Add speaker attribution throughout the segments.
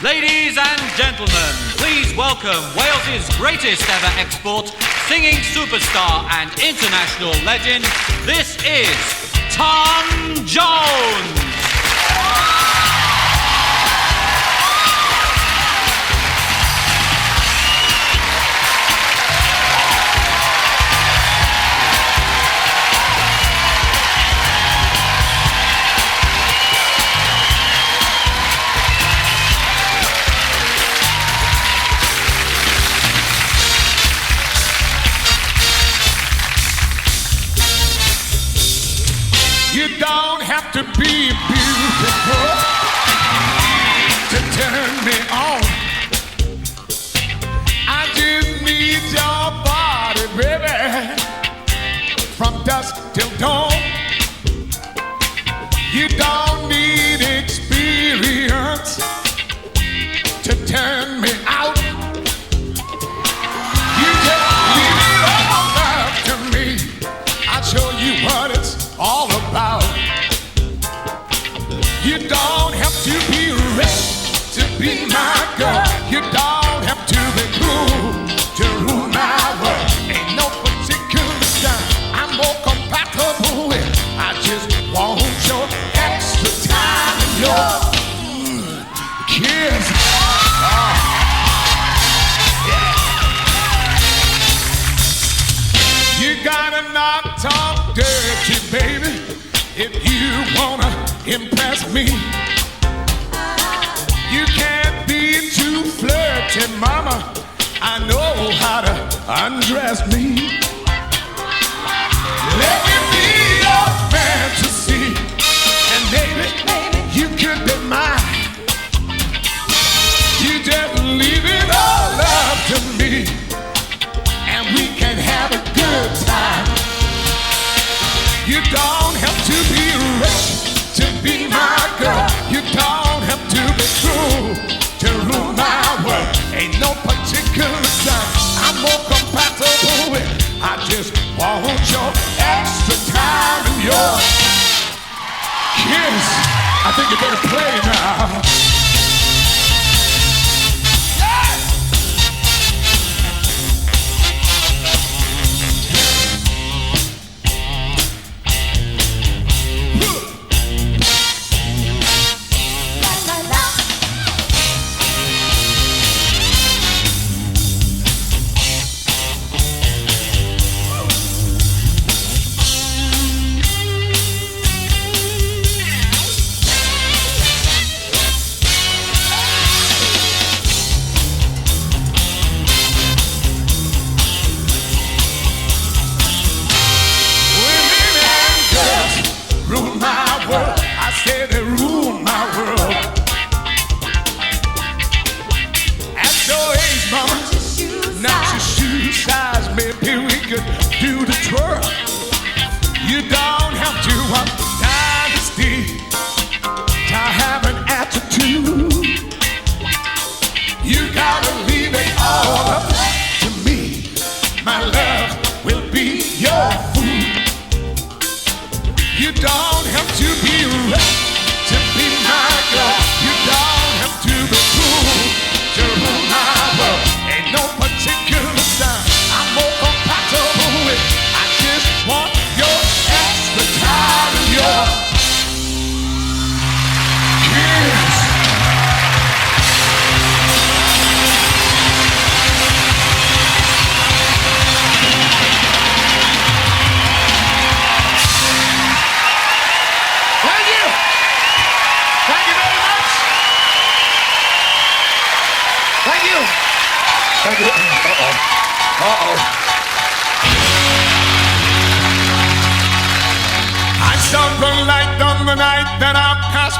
Speaker 1: Ladies and gentlemen, please welcome Wales's greatest ever export, singing superstar and international legend. This is Tom Jones.
Speaker 2: You don't have to be beautiful to turn me on. I just need your body, baby, from dusk till dawn. You don't need experience to turn me out. You just leave it all up to me. I'll show you what it's all about. You don't have to be rich to be my girl. You don't have to be cool to rule my world. Ain't no particular style I'm more compatible with. I just want your extra time and your kiss. You gotta not talk dirty, baby, if you wanna impress me. You can't be too flirty, mama. I know how to undress me. Let me be your fantasy, and baby, you could be mine. You just leave it all up to me, and we can have a good time. You don't have to be rich to be my girl. You don't have to be true to rule my world. Ain't no particular sign I'm more compatible with. I just want your extra time and your kiss. I think you better play now.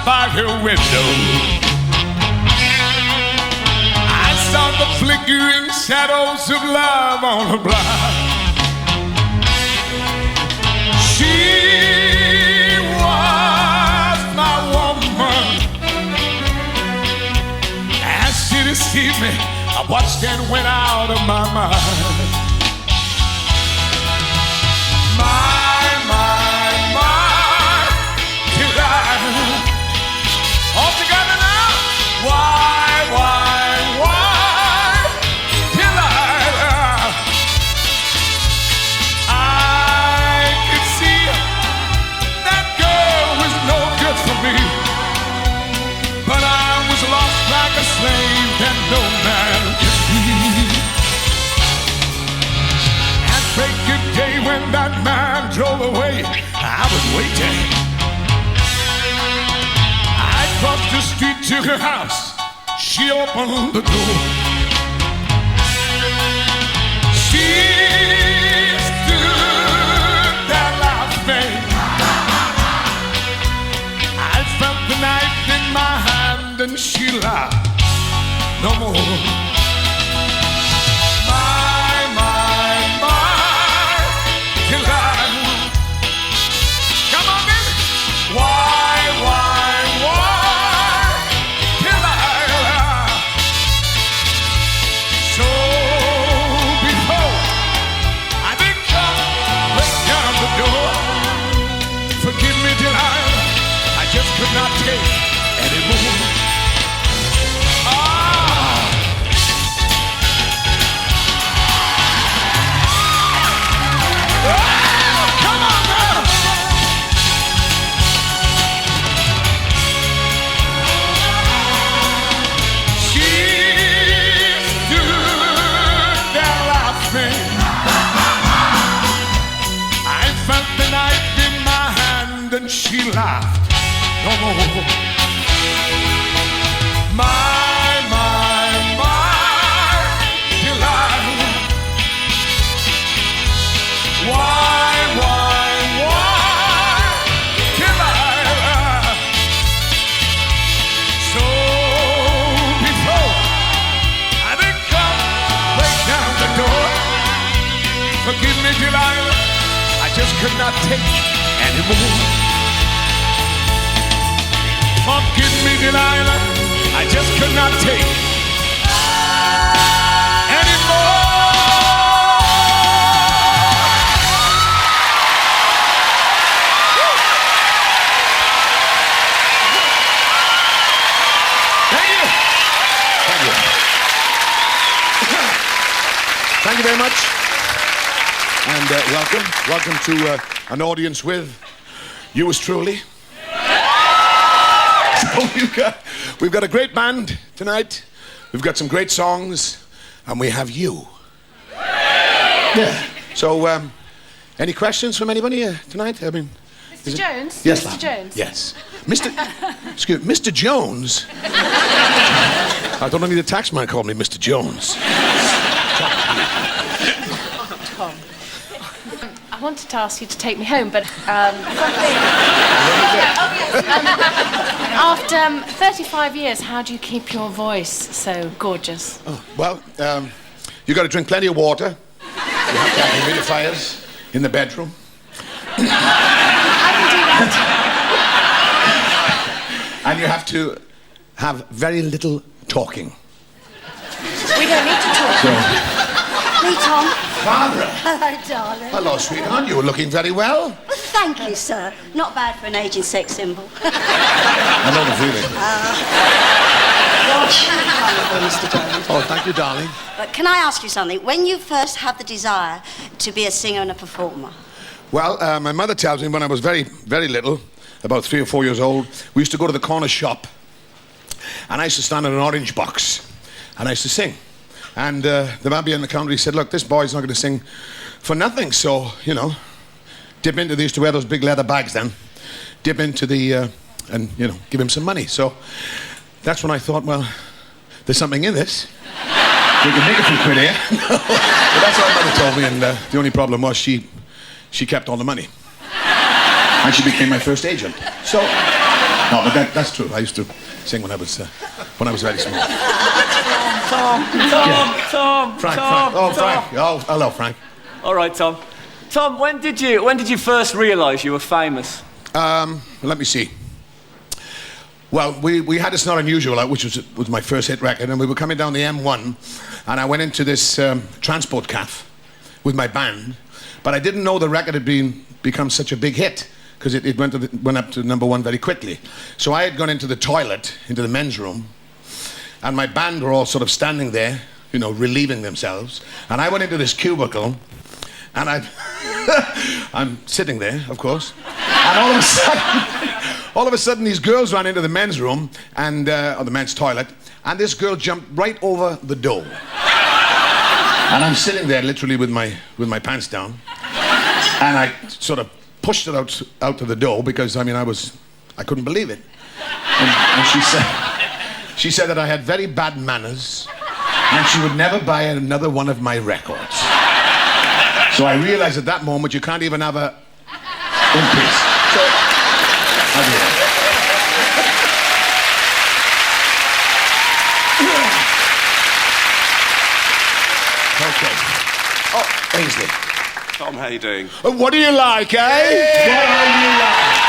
Speaker 2: By her window, I saw the flickering shadows of love on her brow. She was my woman. As she deceived me, I watched and went out of my mind. All together now. Why that man drove away, I was waiting. I crossed the street to her house. She opened the door. She stood there laughing. I felt the knife in my hand and she laughed no more. Could not take anymore. Come on now. She stood there laughing. I felt the knife in my hand and she laughed. No more. My Delilah. Why, Delilah? So before I did come, break down the door. Forgive me, Delilah, I just could not take anymore. Forgive me, Delilah, I just could not take anymore. Thank you. Thank you. Thank you very much. And welcome to an audience with yours truly. We've got a great band tonight. We've got some great songs, and we have you. Yeah. So, any questions from anybody tonight? I mean,
Speaker 3: Mr. Jones?
Speaker 2: Yes,
Speaker 3: Mr. Jones?
Speaker 2: Yes. Mr. Jones? I don't need the taxman called me Mr. Jones.
Speaker 3: Tom. I wanted to ask you to take me home, but after 35 years, how do you keep your voice so gorgeous?
Speaker 2: Oh, well, you got to drink plenty of water. You have to have humidifiers in the bedroom.
Speaker 3: I can do that.
Speaker 2: And you have to have very little talking.
Speaker 3: We don't need to talk.
Speaker 4: Me, Tom.
Speaker 2: Barbara.
Speaker 4: Hello, darling.
Speaker 2: Hello, sweetheart. You were looking very well.
Speaker 4: Thank you, sir. Not bad for an aging sex symbol.
Speaker 2: I know the feeling.
Speaker 4: Mr. Jones.
Speaker 2: Oh, thank you, darling.
Speaker 4: But can I ask you something? When you first had the desire to be a singer and a performer?
Speaker 2: Well, my mother tells me when I was very, very little, about 3 or 4 years old, we used to go to the corner shop, and I used to stand in an orange box, and I used to sing. And the man behind the counter, he said, look, this boy's not going to sing for nothing, so, you know, dip into, they used to wear those big leather bags then, dip into the, and, you know, give him some money. So that's when I thought, well, there's something in this. We can make a few quid here. But that's what my mother told me, and the only problem was she kept all the money. And she became my first agent. So, no, but that's true. I used to sing when I was very small.
Speaker 5: Tom.
Speaker 2: Frank. Oh, Frank. Oh, hello, Frank.
Speaker 5: All right, Tom. Tom, when did you first realise you were famous?
Speaker 2: Let me see. Well, we had It's Not Unusual out, which was my first hit record, and we were coming down the M1, and I went into this transport cafe with my band, but I didn't know the record had become such a big hit, because it went up to #1 very quickly. So I had gone into the toilet, into the men's room, and my band were all sort of standing there, you know, relieving themselves, and I went into this cubicle, and I'm sitting there, of course, and all of a sudden these girls ran into the men's room, and or the men's toilet, and this girl jumped right over the door. And I'm sitting there literally with my pants down. And I sort of pushed it out to the door because, I mean, I couldn't believe it. And she said that I had very bad manners and she would never buy another one of my records. So I realized at that moment you can't even have a in peace. So, I did. Okay. Oh, Ainsley.
Speaker 6: Tom, how you doing?
Speaker 2: What do you like, eh? What are you like?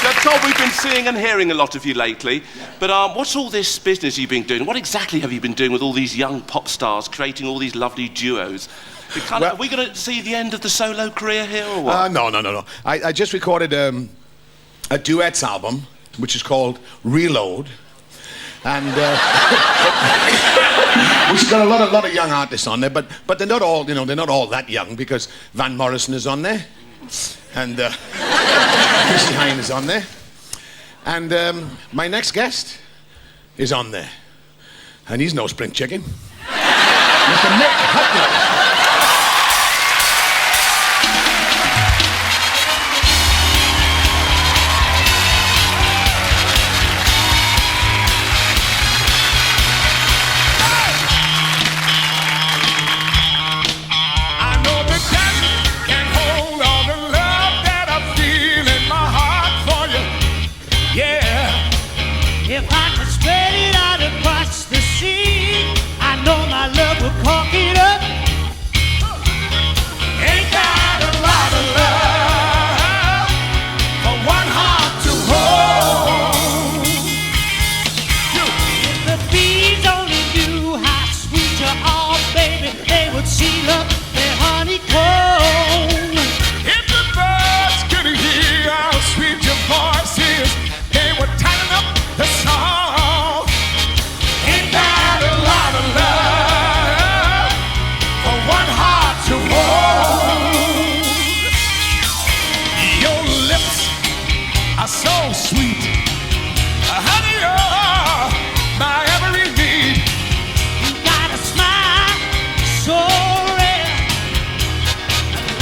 Speaker 6: Now, Tom, we've been seeing and hearing a lot of you lately, but what's all this business you've been doing? What exactly have you been doing with all these young pop stars, creating all these lovely duos? Are we going to see the end of the solo career here, or what?
Speaker 2: No. I just recorded a Duets album, which is called Reload. And we've got a lot of young artists on there, but they're not all, they're not all that young because Van Morrison is on there, and Chrissy Hine is on there, and my next guest is on there, and he's no spring chicken, Mr. Mick Hucknall.
Speaker 7: If I could spread it out across the sea, I know my love would cork it up. Ain't that a lot of love for one heart to hold? If the bees only knew how sweet you are, baby, they would seal up their honeycomb.
Speaker 2: If the birds could hear how sweet your voice is, they would tighten up the song.
Speaker 7: Ain't that a lot of
Speaker 2: Love for one heart to hold. Your lips are so sweet, honey, you're my every need.
Speaker 7: You got a smile so rare,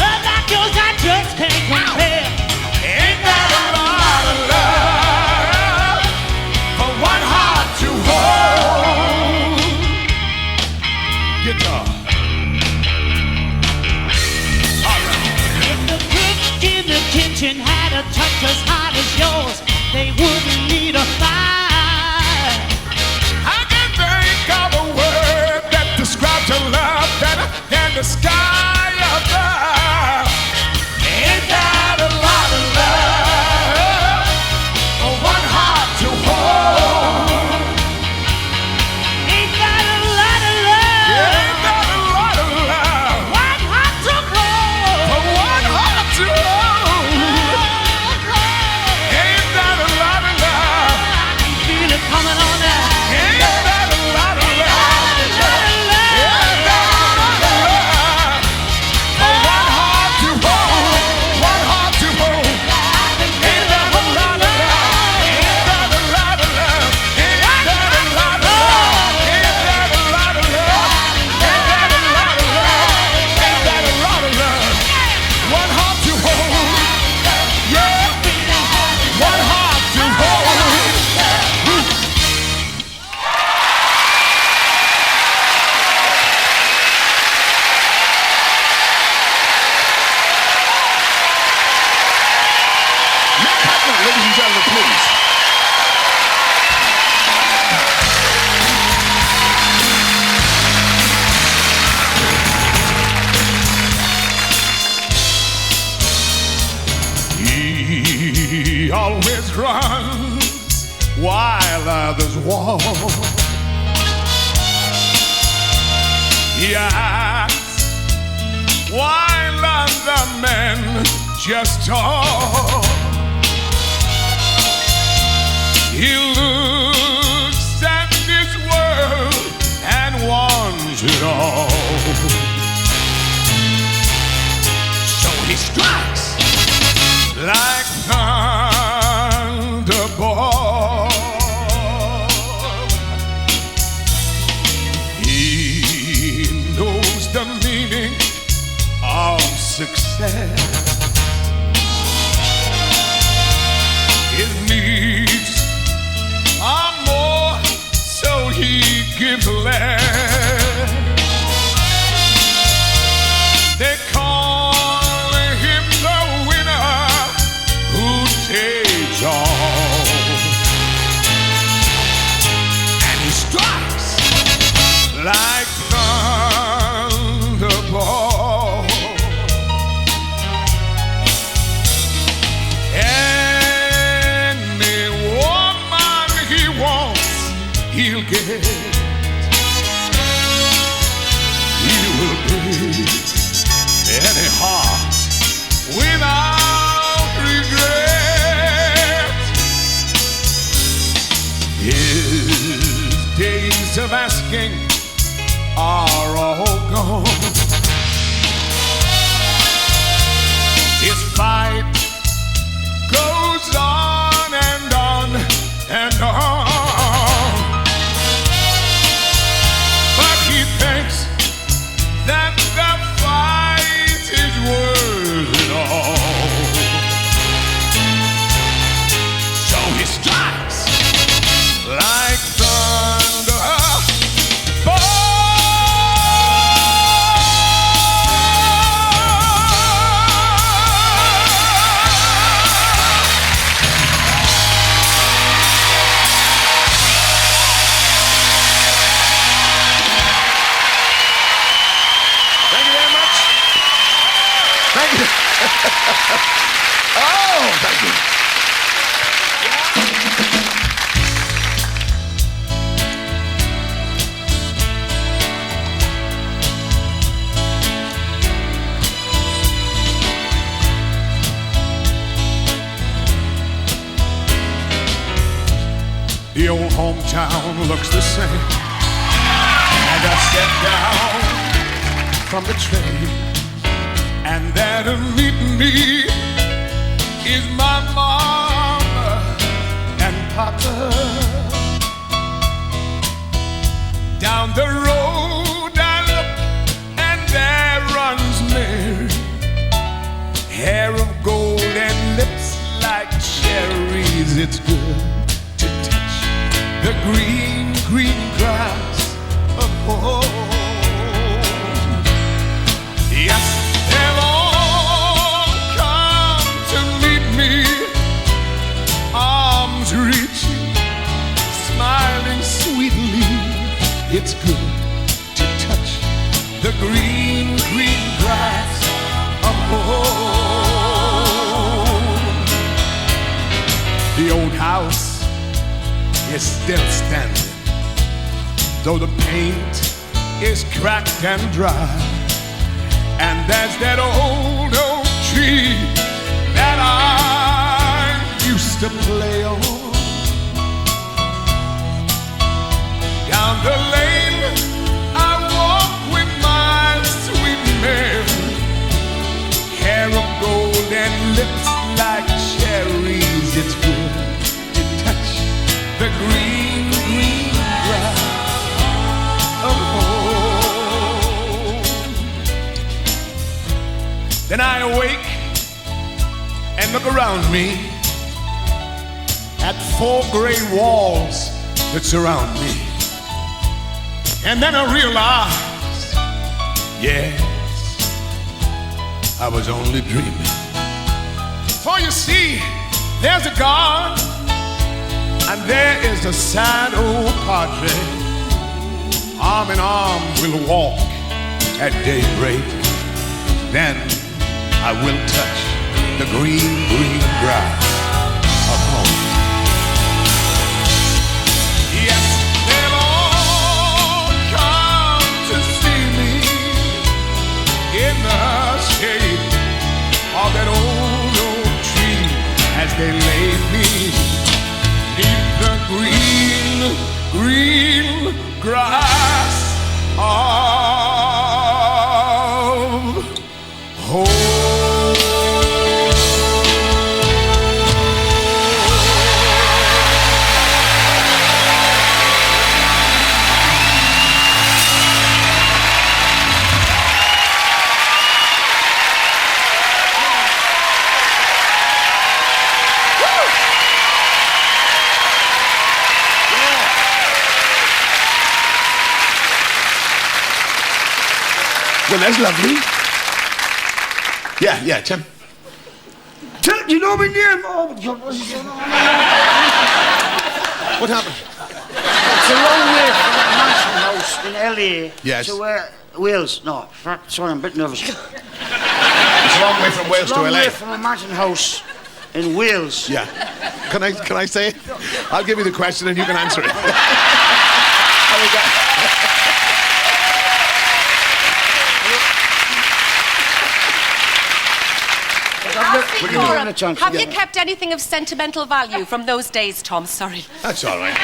Speaker 7: love like yours I just can't compare.
Speaker 2: Ain't that a lot of love for one heart to hold? Guitar. All right.
Speaker 7: If the cook in the kitchen had a touch as hot as yours, they wouldn't need a fire.
Speaker 2: I can think of a word that describes your love better than the sky above. Ain't that a lot of love for one heart to hold?
Speaker 7: Ain't that a lot of love?
Speaker 2: Ain't that a lot of love
Speaker 7: One heart to hold.
Speaker 2: for one heart to hold? Ain't that a lot of love?
Speaker 7: I can feel it coming on now.
Speaker 2: Ain't that a lot of love? Ain't that a lot of love for one heart to hold? One heart to hold. Ain't that a lot of love? Ain't that a lot of love? Ain't that a lot of love? Ain't that a lot of love? Ain't that a lot of love? Ain't that a lot of love? One heart to hold. Yeah. One heart to hold. Mick Hucknall, ladies and gentlemen, please. He always runs while others walk. He asks while other men just talk. He looks at this world and wants it all. So he strikes like thunderbolt. He knows forget. He will break any heart without regret. His days of asking are all gone. His fight goes on and on and on. But he thinks that the fight is worth it all. So he strikes like thunder. Oh, thank you. The old hometown looks the same as I step down from the train. And there to meet me is my mama and papa. Down the road I look and there runs Mary, hair of gold and lips like cherries. It's good to touch the green, green grass of home. Yes. Reaching, smiling sweetly. It's good to touch the green, green grass of home. The old house is still standing, though the paint is cracked and dry. And there's that old oak tree that I used to play on. Down the lane I walk with my sweet Mary, hair of gold and lips like cherries. It's good to touch the green, green grass of home. Then I awake and look around me at 4 gray walls that surround me. And then I realized, yes, I was only dreaming. For you see, there's a God, and there is a sad old padre. Arm in arm we'll walk at daybreak. Then I will touch the green, green grass of home. In the shade of that old oak tree, as they laid me beneath the green, green grass of home. Well, that's lovely. Yeah, Tim.
Speaker 8: Tim, you know my name? Oh, God, what's his name?
Speaker 2: What happened?
Speaker 8: It's a long way from the mansion house in LA
Speaker 2: Yes.
Speaker 8: to Wales. No, sorry, I'm a bit nervous.
Speaker 2: It's a long way from Wales
Speaker 8: It's a
Speaker 2: to
Speaker 8: long
Speaker 2: LA.
Speaker 8: way from a mansion house in Wales.
Speaker 2: Yeah. Can I say it? I'll give you the question and you can answer it.
Speaker 9: we go.
Speaker 3: Asking
Speaker 9: give
Speaker 3: Laura,
Speaker 9: him a chance
Speaker 3: have
Speaker 9: to
Speaker 3: you
Speaker 9: get-
Speaker 3: kept anything of sentimental value from those days, Tom? Sorry.
Speaker 2: That's all right.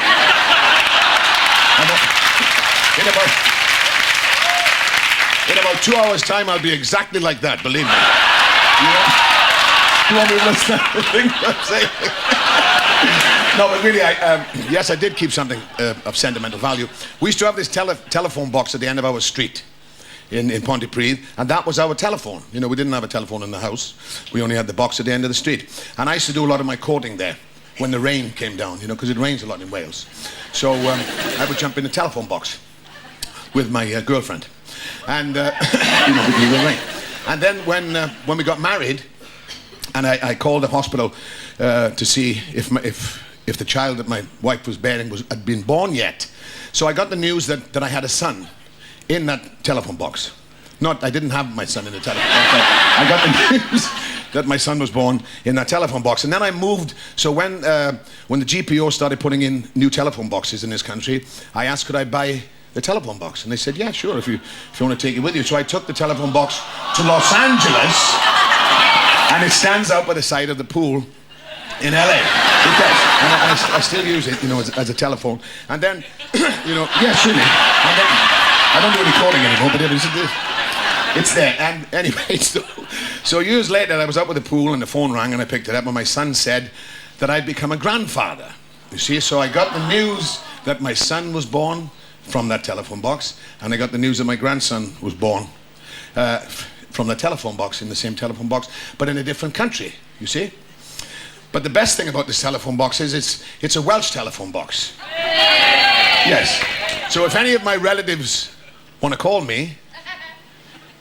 Speaker 2: In about 2 hours' time, I'll be exactly like that, believe me. You want me to listen to the thing I'm saying? No, but really, yes, I did keep something of sentimental value. We used to have this telephone box at the end of our street in Pontypridd, and that was our telephone. You know, we didn't have a telephone in the house. We only had the box at the end of the street. And I used to do a lot of my courting there when the rain came down, you know, because it rains a lot in Wales. So I would jump in the telephone box with my girlfriend. And, you know, because of the rain. And then when we got married, and I called the hospital to see if the child that my wife was bearing had been born yet. So I got the news that I had a son in that telephone box. I didn't have my son in the telephone box. I got the news that my son was born in that telephone box. And then I moved. So when the GPO started putting in new telephone boxes in this country, I asked could I buy the telephone box, and they said, yeah, sure, if you want to take it with you. So I took the telephone box to Los Angeles, and it stands out by the side of the pool in LA. It does. And I still use it, you know, as a telephone. And then, you know, yes, really. And then, I don't do any calling anymore, but it's there. And anyway, so years later, I was up at the pool, and the phone rang, and I picked it up, and my son said that I'd become a grandfather. You see, so I got the news that my son was born from that telephone box, and I got the news that my grandson was born from the telephone box, in the same telephone box, but in a different country, you see. But the best thing about this telephone box is it's a Welsh telephone box. Yes. So if any of my relatives want to call me,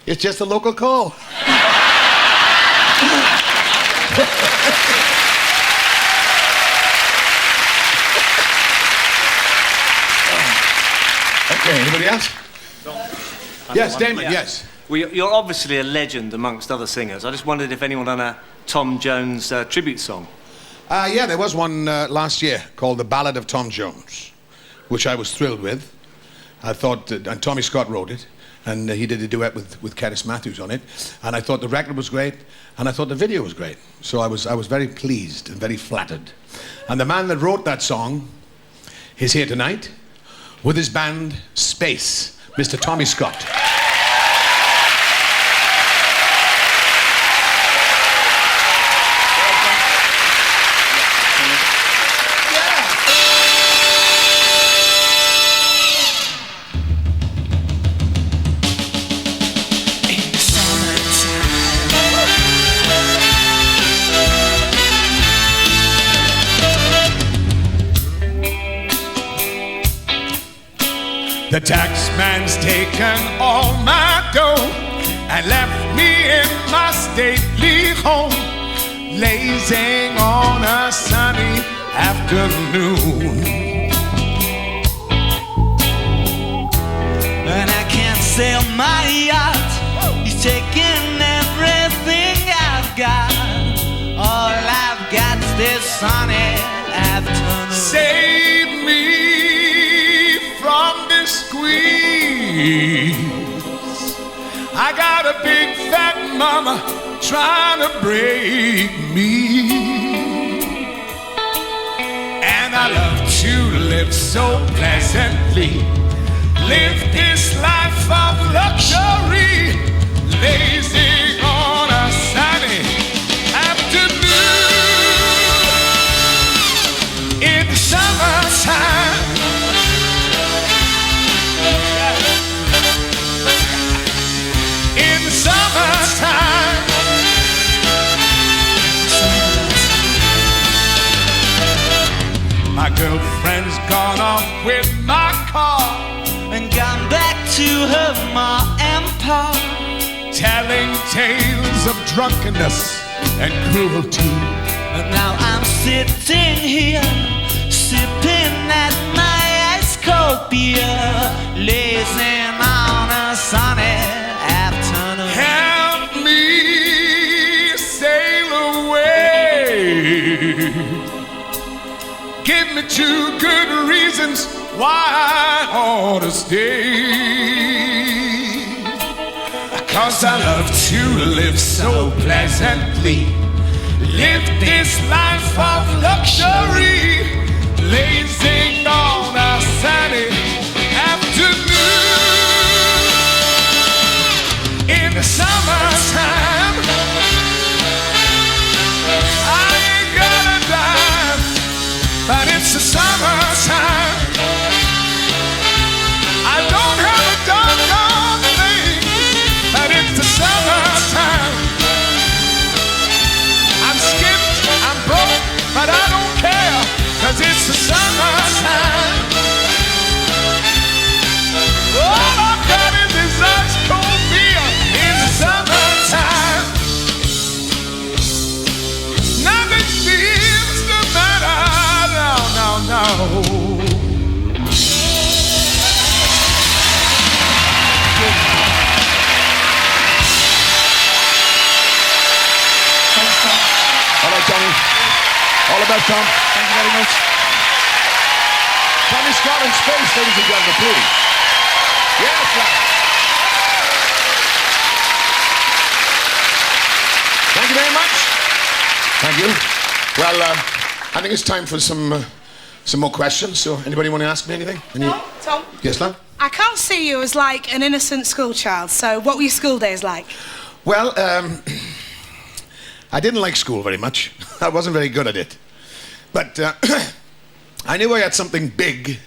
Speaker 2: it's just a local call. Okay, anybody else? Yes, Damon, yes.
Speaker 5: Well, you're obviously a legend amongst other singers. I just wondered if anyone done a Tom Jones tribute song.
Speaker 2: Yeah, there was one last year called The Ballad of Tom Jones, which I was thrilled with. I thought, and Tommy Scott wrote it, and he did a duet with Cerys Matthews on it, and I thought the record was great, and I thought the video was great. So I was very pleased and very flattered. And the man that wrote that song is here tonight with his band Space, Mr. Tommy Scott. The tax man's taken all my dough and left me in my stately home, lazing on a sunny afternoon.
Speaker 7: And I can't sell my yacht. He's taking everything I've got. All I've got's this sunny afternoon.
Speaker 2: Save me from this squeeze. I got a big fat mama trying to break me, and I love to live so pleasantly. Live this life of luxury, lazy on a sunny afternoon. In the summertime, in the summertime, my girlfriend's gone off with my car
Speaker 7: and gone back to her ma and pa,
Speaker 2: telling tales of drunkenness and cruelty.
Speaker 7: and now I'm sitting here sipping at my ice cold beer, lazing on a sunny afternoon.
Speaker 2: Help me sail away. Give me 2 good reasons why I ought to stay. 'Cause I love to live so pleasantly. Live this life of luxury, blazing on a sunny afternoon. In the summertime, I ain't got a dime, but it's the summertime. I don't have a doggone thing, but it's the summertime. I'm skipped, I'm broke, but I don't care, 'cause it's the summertime. All I've got is this ice cold beer in the summertime. Nothing seems to matter, no, no, no. All right, Tommy. All the best, Tom.
Speaker 5: Thank you very much.
Speaker 2: Tommy Scott in space, ladies and gentlemen, please. Yes, sir. Thank you very much. Thank you. Well, I think it's time for some more questions. So, anybody want to ask me anything?
Speaker 9: Tom?
Speaker 2: Yes, love?
Speaker 9: I can't see you as like an innocent school child, so what were your school days like?
Speaker 2: Well, I didn't like school very much. I wasn't very good at it. But I knew I had something big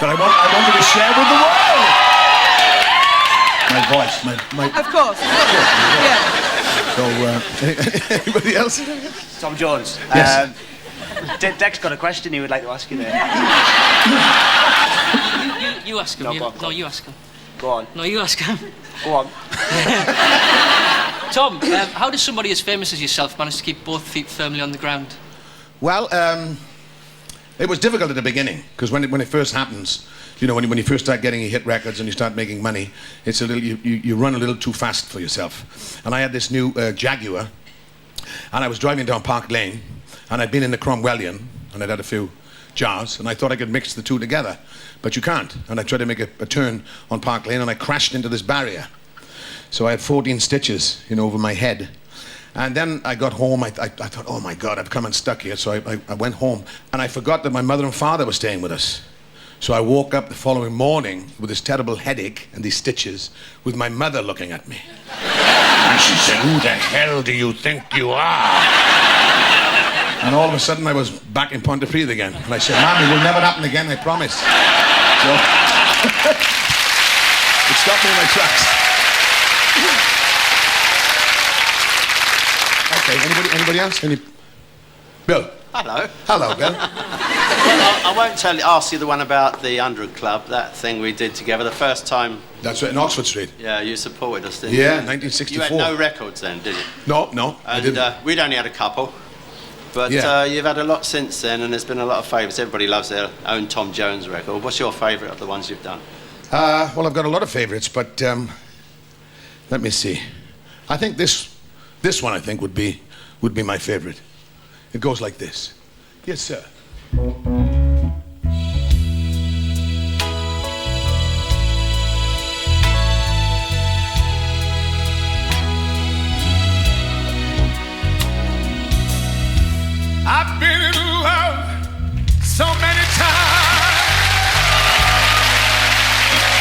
Speaker 2: that I wanted to share with the world. My voice, my...
Speaker 9: Of course. Yeah.
Speaker 2: So, anybody else?
Speaker 5: Tom Jones.
Speaker 2: Yes.
Speaker 5: Deck's got a question he would like to ask you there.
Speaker 10: You ask him.
Speaker 5: No, go on.
Speaker 10: No, you ask him.
Speaker 5: Go on.
Speaker 10: No, you ask him.
Speaker 5: Go on.
Speaker 10: Tom, how does somebody as famous as yourself manage to keep both feet firmly on the ground?
Speaker 2: Well, it was difficult at the beginning, because when it first happens, you know, when you first start getting your hit records and you start making money, it's a little, you run a little too fast for yourself. And I had this new Jaguar, and I was driving down Park Lane, and I'd been in the Cromwellian, and I'd had a few jars, and I thought I could mix the two together, but you can't. And I tried to make a turn on Park Lane, and I crashed into this barrier. So I had 14 stitches, you know, over my head. And then I got home, I thought, oh my God, I've come unstuck here. So I went home, and I forgot that my mother and father were staying with us. So I woke up the following morning with this terrible headache and these stitches, with my mother looking at me. And she said, who the hell do you think you are? And all of a sudden I was back in Pontypridd again. And I said, Mom, it will never happen again, I promise. So it stopped me in my tracks. Okay, anybody else? Bill?
Speaker 11: Hello.
Speaker 2: Hello, Bill.
Speaker 11: Well, I won't ask you the one about the 100 Club, that thing we did together the first time.
Speaker 2: That's right, in Oxford Street.
Speaker 11: Yeah, you supported us, didn't you?
Speaker 2: Yeah, 1964.
Speaker 11: You had no records then, did you?
Speaker 2: No, I didn't.
Speaker 11: And we'd only had a couple. But
Speaker 2: Yeah.
Speaker 11: you've had a lot since then, and there's been a lot of favourites. Everybody loves their own Tom Jones record. What's your favourite of the ones you've done?
Speaker 2: Well, I've got a lot of favourites, but let me see. I think this one, I think, would be my favourite. It goes like this. Yes, sir. I've been in love so many times,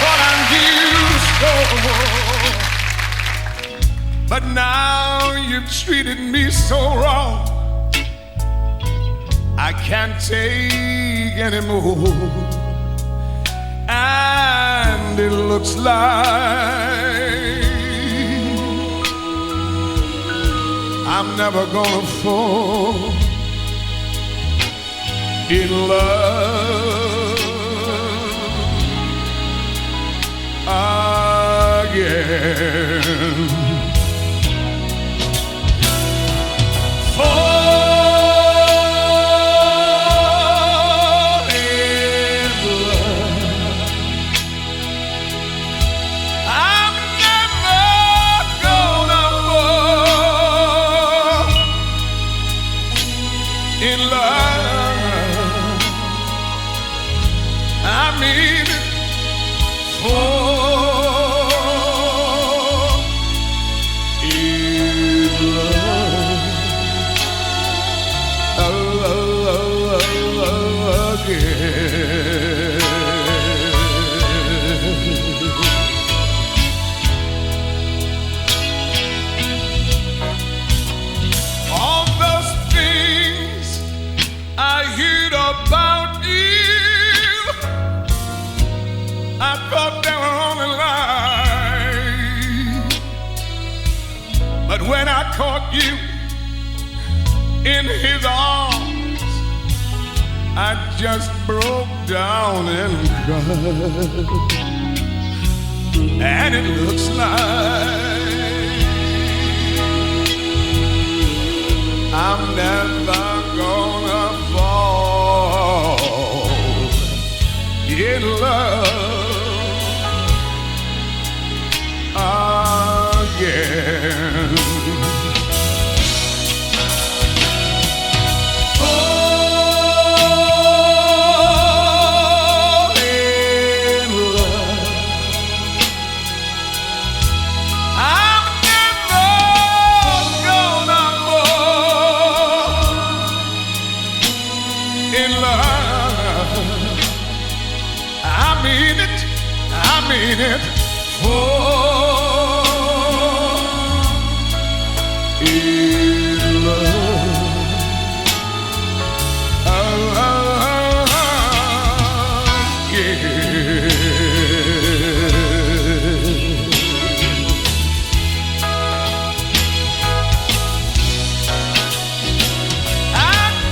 Speaker 2: but I'm used to. But now you've treated me so wrong, I can't take anymore. And it looks like I'm never gonna fall in love again. caught you in his arms, I just broke down and cried. And it looks like I'm never gonna fall in love again. It for in love I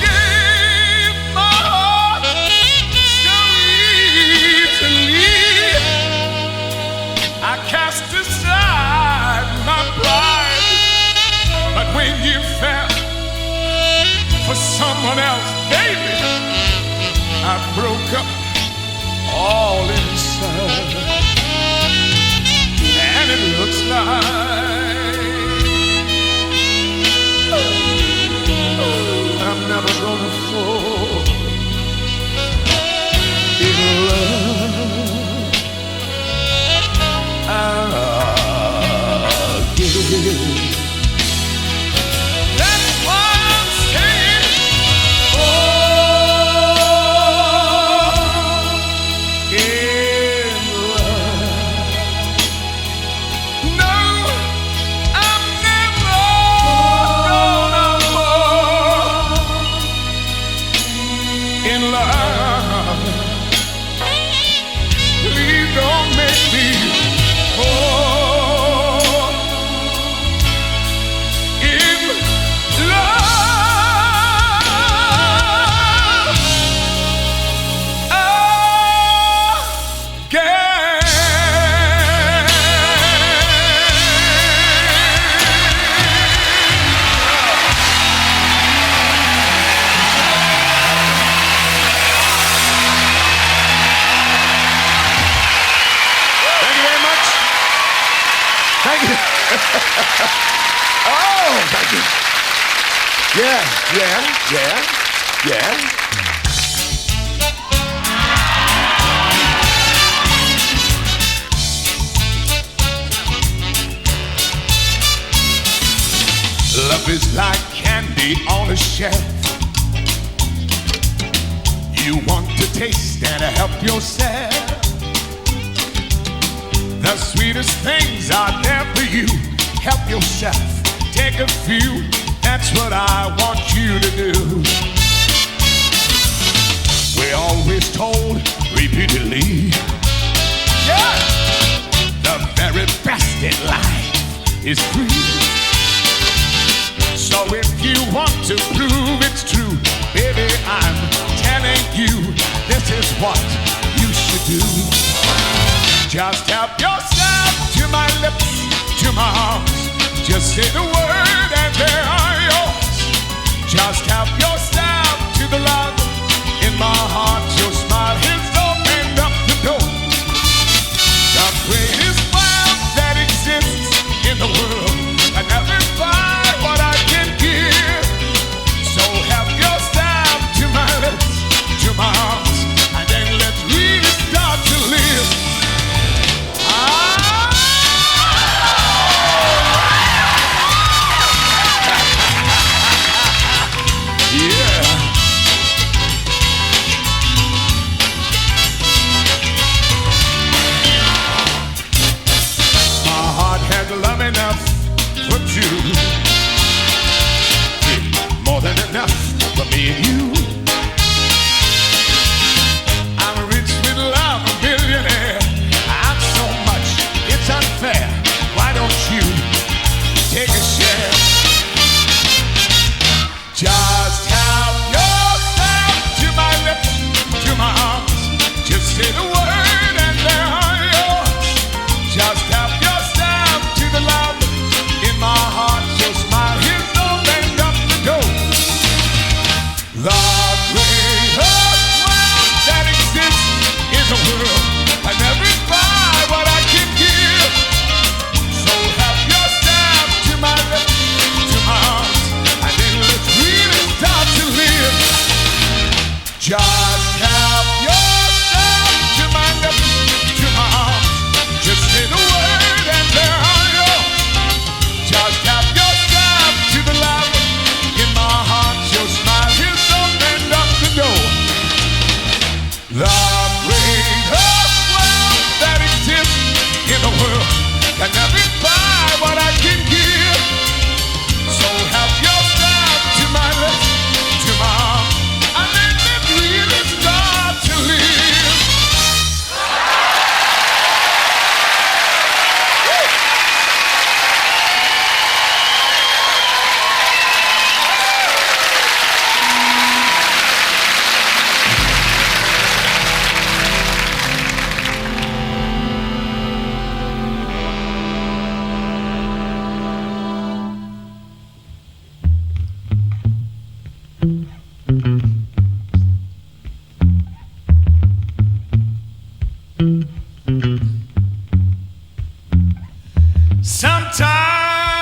Speaker 2: gave my heart so easily. I cast aside my pride, but when you fell for someone else, baby, I broke up all inside, and it looks like I'm never gonna fall in love again. That's why I'm saying, in love. No, I'm never gonna fall in love. Please don't make me fall in love again. Thank you very much. Thank you. Oh, thank you. Yeah. Love is like candy on a shelf. You want to taste and help yourself. The sweetest things are there for you. Help yourself. Take a few. That's what I want you to do. We're always told repeatedly, yeah, the very best in life is free. So if you want to prove it's true, baby, I'm telling you, this is what you should do. Just help yourself to my lips, to my arms. Just say the word and they are yours. Just help yourself to the love in my heart. Your smile has opened up the door. The greatest wealth that exists in the world. I never find what I can give. So help yourself to my lips, to my arms, and then let's really start to live.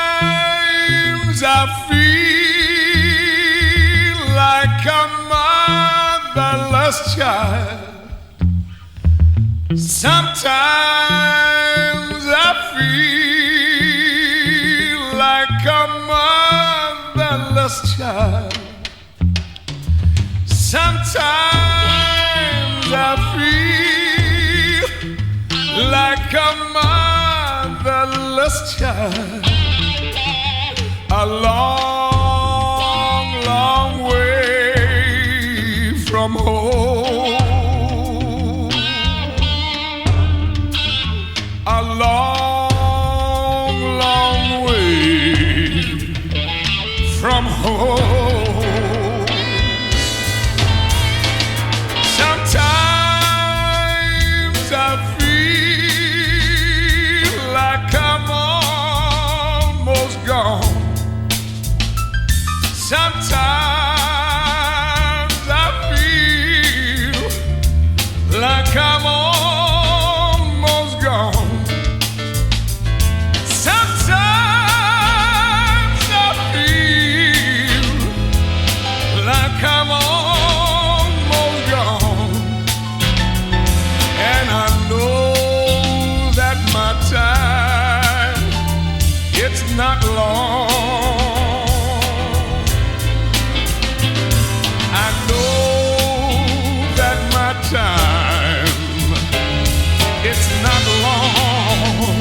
Speaker 2: Sometimes I feel like a motherless child. Sometimes I feel like a motherless child. Sometimes I feel like a motherless child. A long, long way from home. A long, long way from home. Sometimes I feel like I'm almost gone. Sometimes I feel like I'm almost gone. Sometimes I feel like I'm almost gone. And I know that my time, it's not long. I know that my time, it's not long.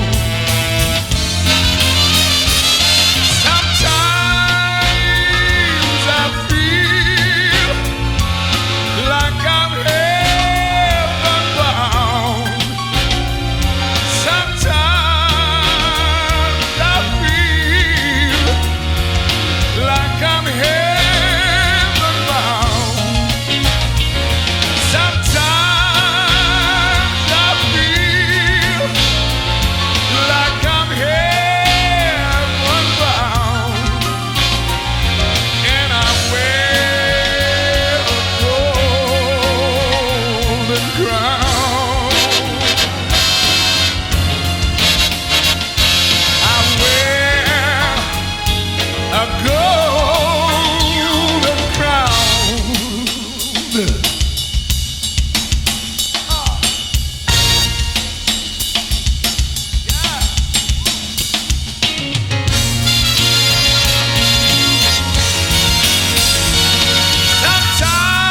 Speaker 2: Sometimes I feel like I'm heaven bound. Sometimes I feel like I'm heaven bound. Sometimes I feel like I'm heaven bound. And I wear a golden crown. I wear a golden crown.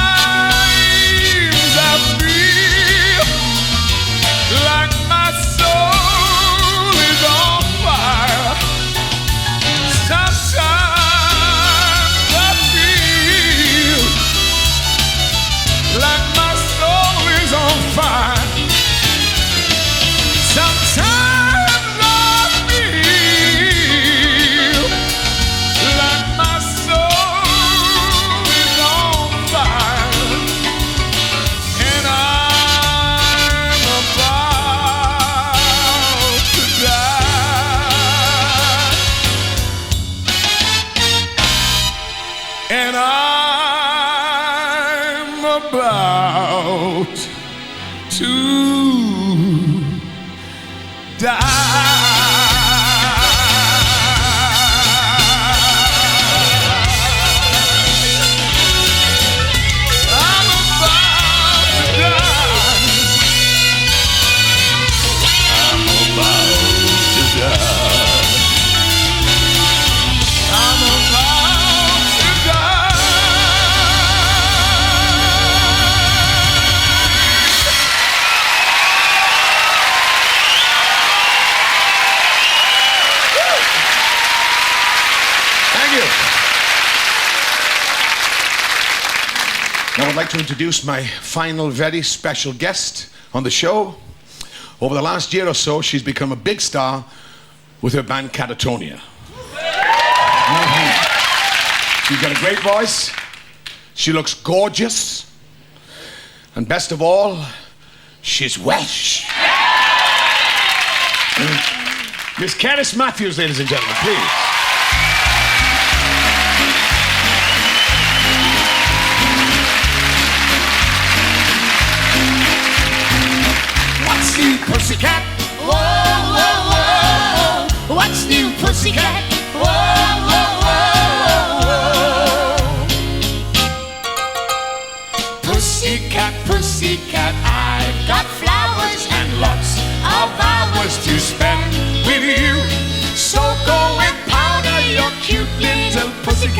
Speaker 2: Sometimes I feel like my soul is on fire. Sometimes I feel like my soul is on fire. Sometimes I feel like my soul is on fire. And I'm about to die. And I'm about to I'm about to die. I'm about to die. I'm about to die.
Speaker 8: Thank you. Now I'd like to introduce my final very special guest on the show. Over the last year or so, she's become a big star with her band Catatonia. She's got a great voice. She looks gorgeous. And best of all, she's Welsh. Miss Cerys Matthews, ladies and gentlemen, please.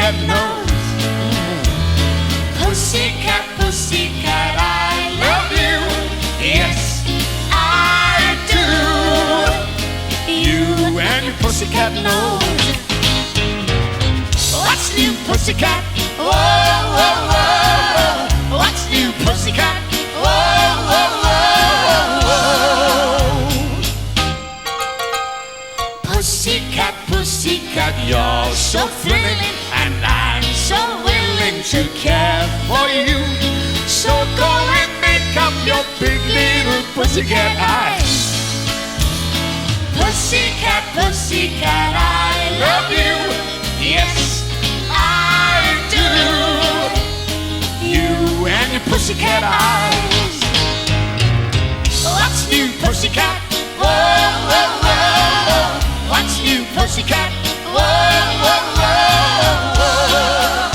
Speaker 2: pussycat knows. Pussycat, pussycat, I love you. Yes, I do. You and your pussycat knows. What's new, pussycat? Whoa, whoa, whoa. What's new, pussycat? Whoa, whoa, whoa, whoa. Pussycat, pussycat, you're so thrilling, and I'm so willing to care for you. So go and make up your big little pussycat eyes. Pussycat, pussycat, I love you. Yes, I do. You and your pussycat eyes. What's new, pussycat? Whoa, whoa, whoa. What's new, pussycat? Whoa, whoa, whoa, whoa.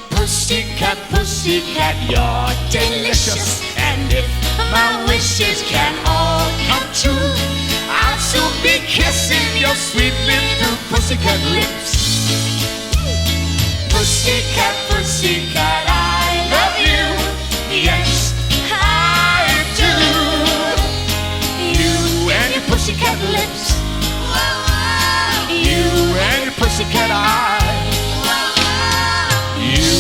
Speaker 2: Pussycat, pussycat, you're delicious. And if my wishes can all come true, I'll soon be kissing your sweet little pussycat lips. Pussycat, pussycat, I love you. Yes, I do. You and your pussycat lips. You and your pussycat eyes. You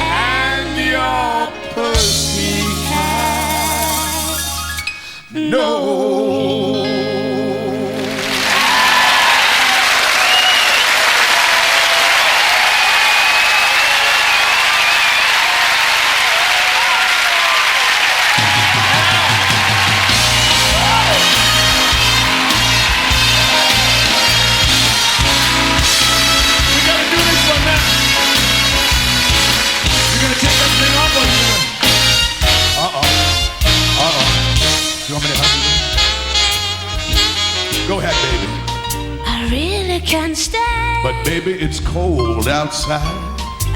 Speaker 2: and your pussycat. No. Go ahead, baby.
Speaker 12: I really can't stay.
Speaker 2: But baby, it's cold outside.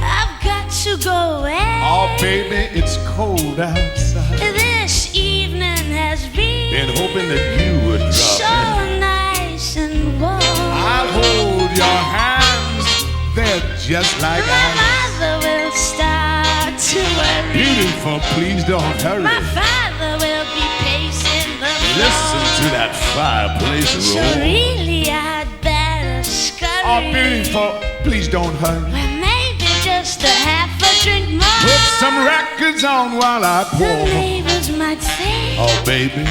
Speaker 12: I've got to go away.
Speaker 2: Oh, baby, it's cold outside.
Speaker 12: This evening has been
Speaker 2: hoping that you would drop
Speaker 12: so
Speaker 2: in.
Speaker 12: nice and warm.
Speaker 2: I'll hold your hands. They're just like
Speaker 12: My
Speaker 2: ice.
Speaker 12: mother will start to worry.
Speaker 2: Beautiful, please don't hurry.
Speaker 12: My father will be pacing the floor.
Speaker 2: Listen to that fireplace
Speaker 12: So
Speaker 2: roar.
Speaker 12: really I'd better scurry.
Speaker 2: Oh, beautiful, please don't hurry.
Speaker 12: Well, maybe just a half a drink more.
Speaker 2: Put some records on while I
Speaker 12: The
Speaker 2: pour.
Speaker 12: neighbors might say,
Speaker 2: Oh, baby,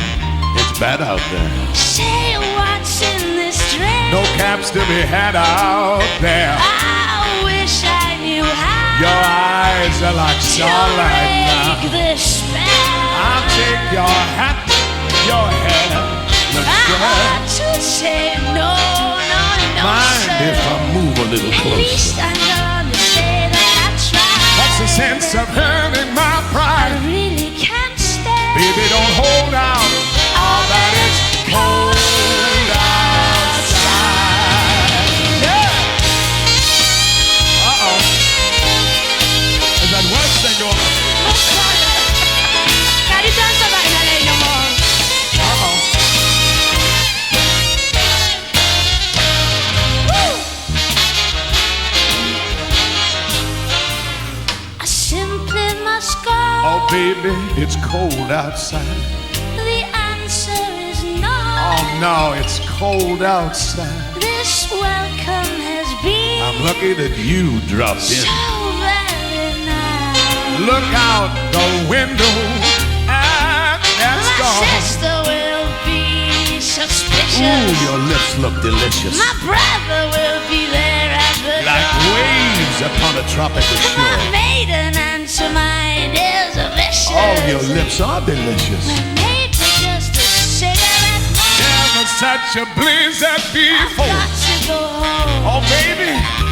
Speaker 2: it's bad out there.
Speaker 12: say what's in this drink.
Speaker 2: No caps to be had out there.
Speaker 12: I wish I knew how
Speaker 2: Your eyes are like
Speaker 12: to
Speaker 2: starlight now.
Speaker 12: break this spell.
Speaker 2: I'll take your hat, your hair looks
Speaker 12: I
Speaker 2: good.
Speaker 12: ought to say no, no, no,
Speaker 2: Mind
Speaker 12: sir.
Speaker 2: if I move a little
Speaker 12: At least
Speaker 2: closer?
Speaker 12: I'm gonna say that I tried.
Speaker 2: What's the sense of hurting my
Speaker 12: I
Speaker 2: pride?
Speaker 12: really can't stay.
Speaker 2: Baby, don't hold out. All that is cold outside. Yeah. Uh-oh. Is that worse than your...
Speaker 12: Can you dance about in LA no more?
Speaker 2: Uh-oh.
Speaker 12: I simply must go.
Speaker 2: Oh, baby, it's cold outside.
Speaker 12: The answer is no.
Speaker 2: Oh, no, it's cold outside.
Speaker 12: This welcome has been
Speaker 2: I'm lucky that you dropped in.
Speaker 12: so very nice.
Speaker 2: Look out the window, and that's
Speaker 12: My
Speaker 2: gone.
Speaker 12: sister will be suspicious.
Speaker 2: Ooh, your lips look delicious.
Speaker 12: My brother will be there at the
Speaker 2: Like
Speaker 12: door.
Speaker 2: waves upon a tropical
Speaker 12: My
Speaker 2: shore.
Speaker 12: maiden aunt to mine is a vicious.
Speaker 2: Oh, your lips are delicious.
Speaker 12: Maybe just a cigarette more.
Speaker 2: Never such a blizzard
Speaker 12: I've
Speaker 2: before.
Speaker 12: got to go home.
Speaker 2: Oh, baby,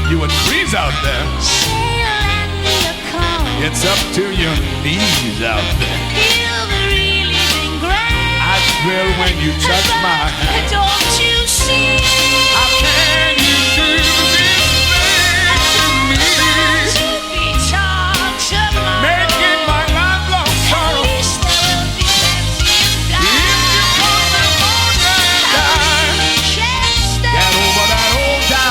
Speaker 2: you would freeze out there.
Speaker 12: Say, lend me a comb.
Speaker 2: It's up to your knees out there.
Speaker 12: You've really been great.
Speaker 2: I thrill when you touch my hand.
Speaker 12: Don't you see?
Speaker 2: How can you do this thing to me?
Speaker 12: To be talked tomorrow.
Speaker 2: Making my life long
Speaker 12: At
Speaker 2: sorrow.
Speaker 12: least there will be plenty of
Speaker 2: If you
Speaker 12: time.
Speaker 2: want that moonlight
Speaker 12: I
Speaker 2: time,
Speaker 12: really can't stay.
Speaker 2: get over that old time.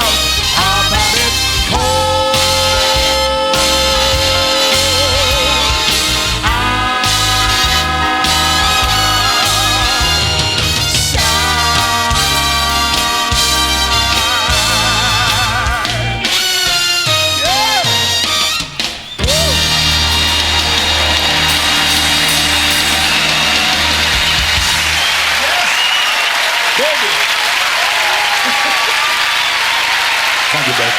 Speaker 8: Thank you, babe.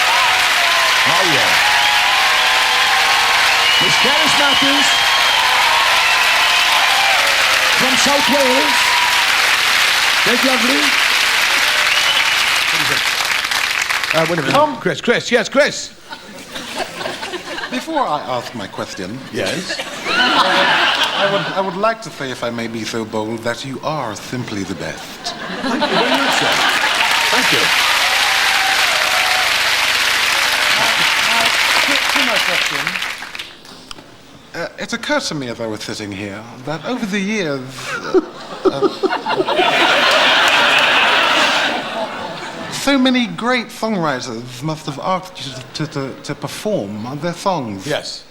Speaker 8: Oh, yeah. Miss Cerys Matthews from South Wales. That's lovely. Wait a minute.
Speaker 13: Tom?
Speaker 8: Chris, yes, Chris.
Speaker 13: Before I ask my question,
Speaker 8: Yes.
Speaker 13: I would like to say, if I may be so bold, that you are simply the best.
Speaker 8: Thank you very much, sir. Thank you.
Speaker 13: To my question, it occurred to me as I was sitting here that over the years, so many great songwriters must have asked you to perform their songs.
Speaker 8: Yes.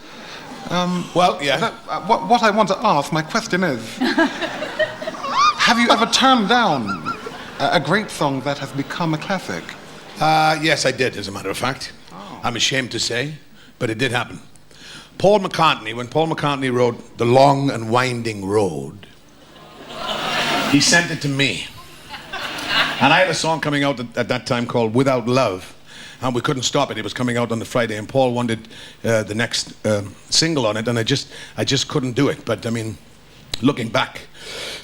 Speaker 8: Well, yeah.
Speaker 13: What I want to ask, my question is, have you ever turned down a great song that has become a classic?
Speaker 8: Yes, I did, as a matter of fact. Oh. I'm ashamed to say, but it did happen. Paul McCartney, when Paul McCartney wrote The Long and Winding Road, he sent it to me. And I had a song coming out at that time called Without Love, and we couldn't stop it. It was coming out on the Friday, and Paul wanted the next single on it, and I just couldn't do it. But I mean, looking back,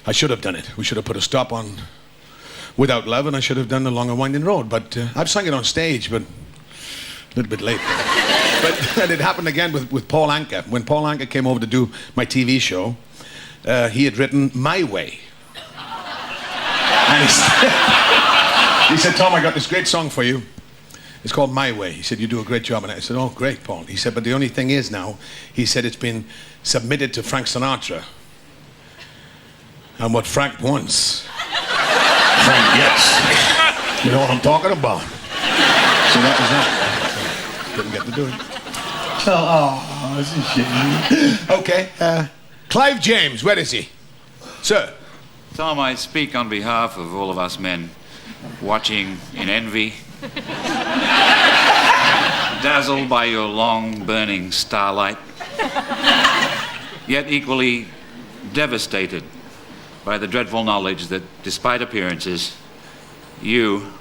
Speaker 8: I should have done it. We should have put a stop on Without Love, and I should have done The Long and Winding Road. But I've sung it on stage, but a little bit late. And it happened again with Paul Anka. When Paul Anka came over to do my TV show, he had written My Way. And he said, Tom, I got this great song for you. It's called My Way. He said, you do a great job. And I said, oh, great, Paul. He said, but the only thing is now, he said, it's been submitted to Frank Sinatra. And what Frank wants, Frank gets. You know what I'm talking about. So that was that. Didn't get to do it. Oh, this is shit. Okay. Clive James, where is he? Sir.
Speaker 14: Tom, I speak on behalf of all of us men watching in envy, dazzled by your long burning starlight, yet equally devastated by the dreadful knowledge that despite appearances, you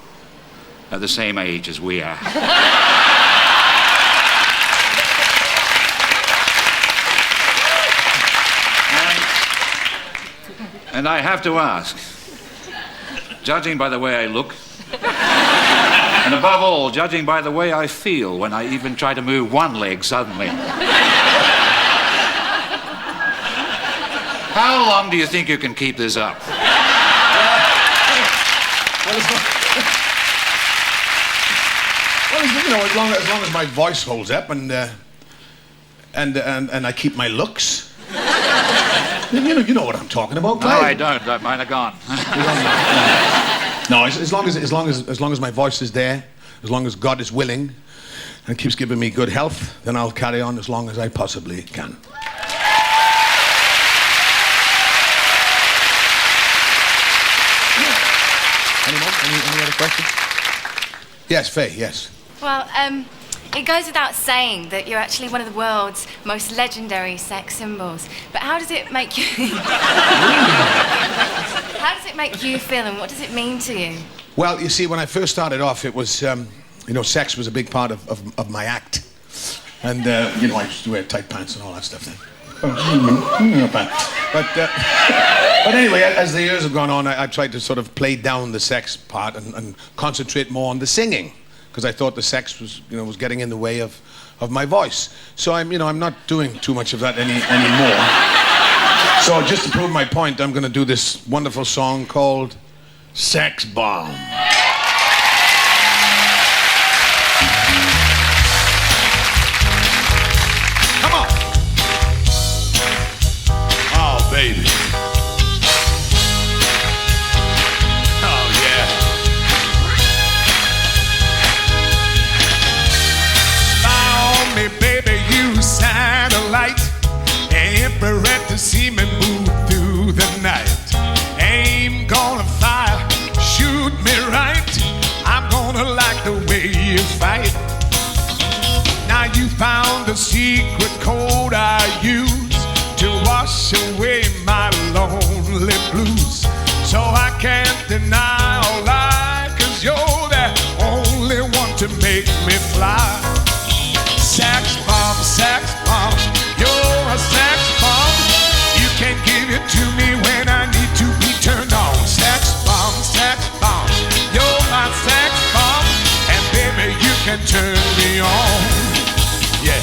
Speaker 14: are the same age as we are. And I have to ask, judging by the way I look, and above all, judging by the way I feel when I even try to move one leg suddenly, how long do you think you can keep this up?
Speaker 8: Well, you know, as long as my voice holds up and I keep my looks. You know what I'm talking about,
Speaker 14: No, I don't. Mine are gone.
Speaker 8: No, as long as my voice is there, as long as God is willing and keeps giving me good health, then I'll carry on as long as I possibly can. Any more? Any other questions? Yes, Faye, yes.
Speaker 15: Well, it goes without saying that you're actually one of the world's most legendary sex symbols. But how does it make you... How does it make you feel, and what does it mean to you?
Speaker 8: Well, you see, when I first started off, it was, you know, sex was a big part of my act. And, you know, I used to wear tight pants and all that stuff then. But anyway, as the years have gone on, I tried to sort of play down the sex part and concentrate more on the singing, because I thought the sex was, you know, was getting in the way of my voice. So I'm not doing too much of that anymore. So just to prove my point, I'm going to do this wonderful song called Sex Bomb. Come on. Oh, baby. Oh, yeah. Spy on me, baby, you satellite. Infrared to see me move through the night. Aim gonna fire, shoot me right. I'm gonna like the way you fight. Now you found the secret code I use to wash away my lonely blues. So I can't deny or lie, 'cause you're the only one to make
Speaker 2: make me fly. Sax bomb, you're a sax bomb. You can give it to me when I need to be turned on. Sax bomb, you're my sax bomb. And baby, you can turn me on. Yeah.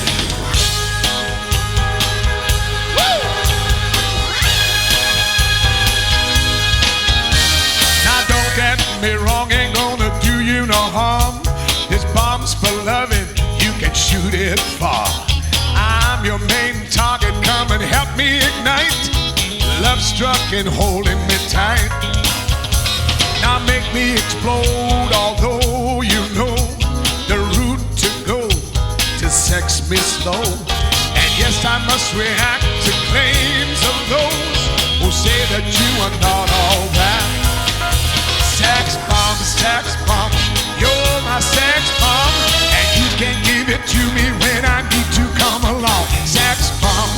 Speaker 2: Woo! Now don't get me wrong, ain't gonna do you no harm. This bomb's for loving, you can shoot it far. I'm your main target, come and help me ignite. Love struck and holding me tight. Now make me explode, although you know the route to go to sex me slow. And yes, I must react to claims of those who say that you are not all that. Sax bomb, you're my sex bomb. And you can give it to me when I need to come along. Sax bomb,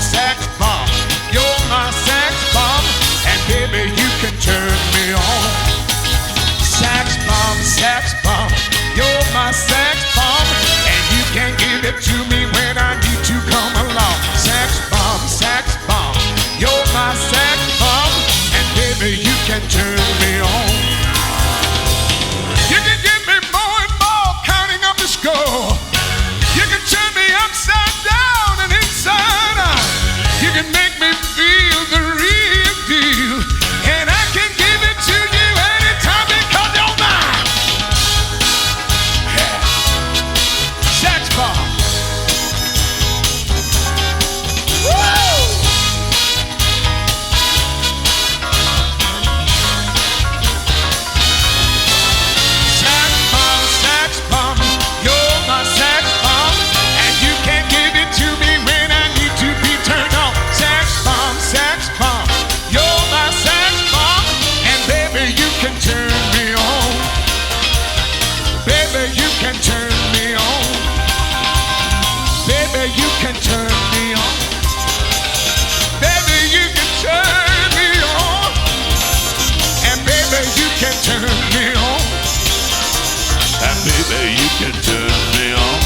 Speaker 2: you're my sex bomb. And baby, you can turn me on. Sax bomb, you're my sex bomb. And you can give it to me when I need to come along. Sax bomb, you're my sex bomb. And baby, you can turn me on. You can give me more and more, counting up the score. You can turn me upside down and inside out. You can make me feel the real deal. And I can give it to you anytime because you're mine. Yeah. Sax bomb. Woo! Sax bomb, you're my sax bomb. And you can give it to me when I need to be turned on. Sax bomb, you're my sax bomb. And baby, you can turn me on. Baby, you can turn me on. Baby, you can turn me on. Baby, you can turn me on. And baby, you can turn me on. And baby, you can turn me on.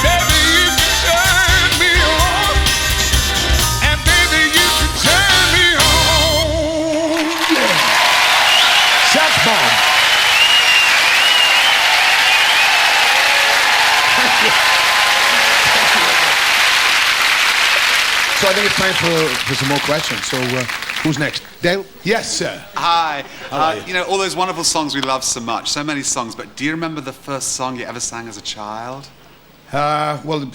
Speaker 2: Baby, you can turn me on. And baby, you can turn me on. Yeah. Sax bomb.
Speaker 8: So I think it's time for some more questions. So who's next? Dale? Yes, sir.
Speaker 16: Hi.
Speaker 8: How are you?
Speaker 16: You know, all those wonderful songs we love so much, so many songs, but do you remember the first song you ever sang as a child?
Speaker 8: Well,